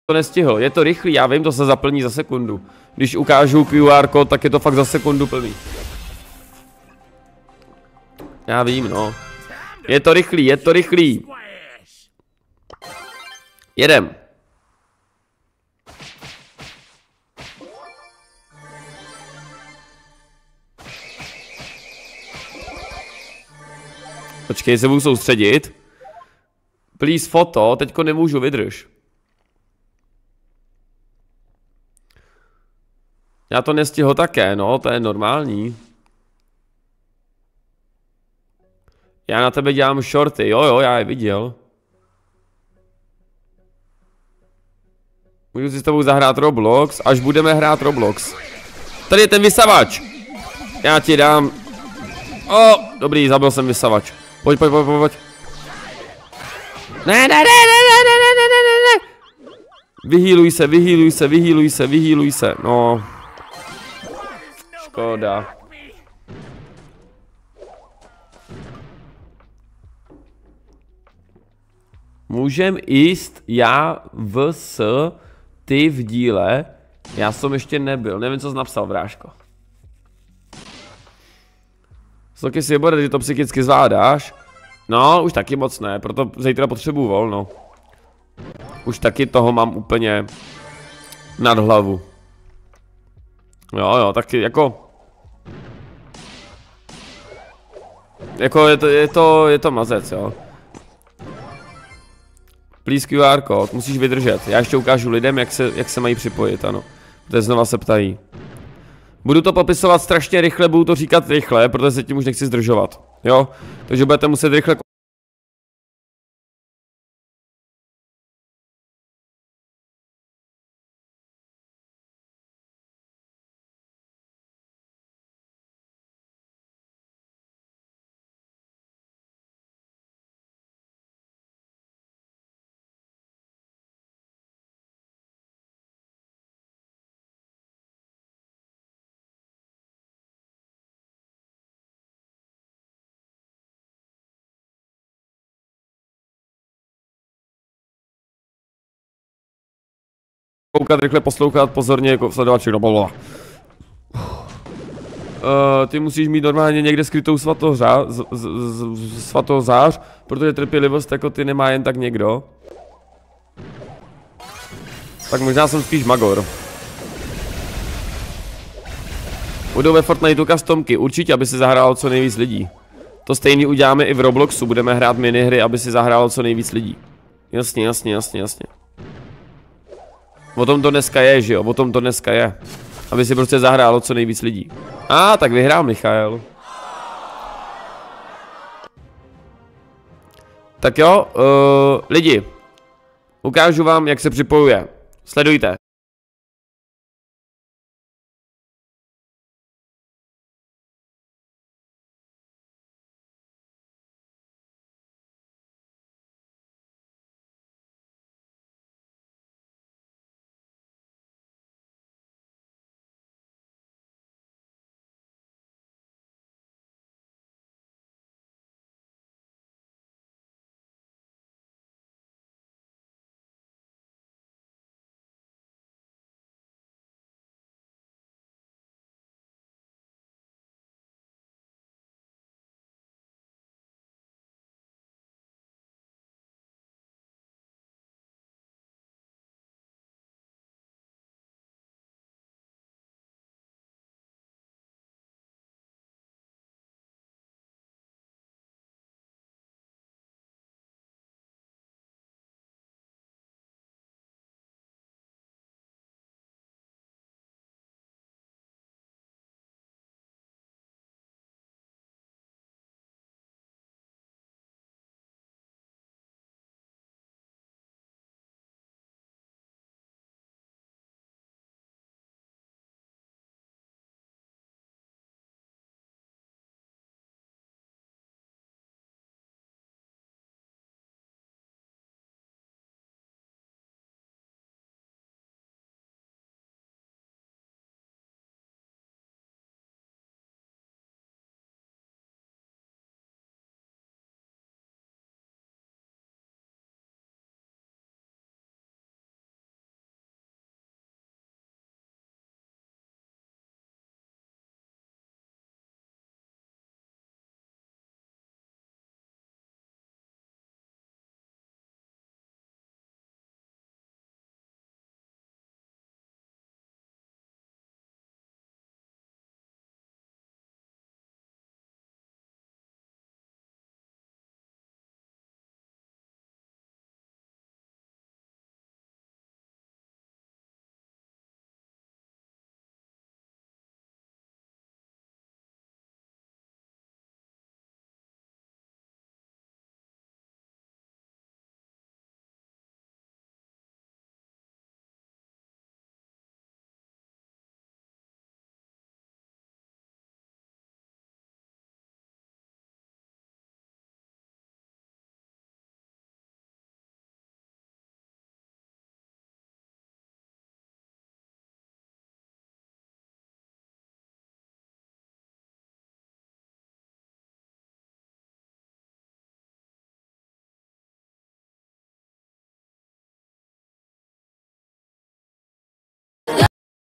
to nestihl, je to rychlý, já vím, to se zaplní za sekundu. Když ukážu QR kód, tak je to fakt za sekundu plný. Já vím, no. Je to rychlý, je to rychlý. Jedem. Počkej, se budu soustředit. Please foto, teďko nemůžu, vydrž. Já to nestihl také, no, to je normální. Já na tebe dělám shorty, jo, já je viděl. Můžu si s tebou zahrát Roblox, až budeme hrát Roblox. Tady je ten vysavač. Já ti dám. Dobrý, zabil jsem vysavač. Pojď. Ne. Vyhýluj se, no. Škoda. Můžem jíst já ty v díle. Já jsem ještě nebyl, nevím, co jsi napsal, vráško. Soky si bude, že to psychicky zvládáš. No, už taky moc ne, proto zítra potřebuju volno. Už taky toho mám úplně nad hlavu. Jo, taky jako je to mazec, jo. Please QR kód, musíš vydržet. Já ještě ukážu lidem, jak se mají připojit, ano. Protože znova se ptají. Budu to popisovat strašně rychle, budu to říkat rychle, protože se tím už nechci zdržovat. Jo? Takže budete muset rychle... Koukat, rychle poslouchat, pozorně jako sledovači, no bola. Ty musíš mít normálně někde skrytou svatozář, protože trpělivost jako ty nemá jen tak někdo. Tak možná jsem spíš magor. Budou ve Fortniteu customky, určitě, aby si zahrálo co nejvíc lidí. To stejný uděláme i v Robloxu, budeme hrát minihry, aby si zahrálo co nejvíc lidí. Jasně. O tom to dneska je, že jo? O tom to dneska je. Aby si prostě zahrálo co nejvíc lidí. Tak vyhrál Michael. Tak jo, lidi. Ukážu vám, jak se připojuje. Sledujte.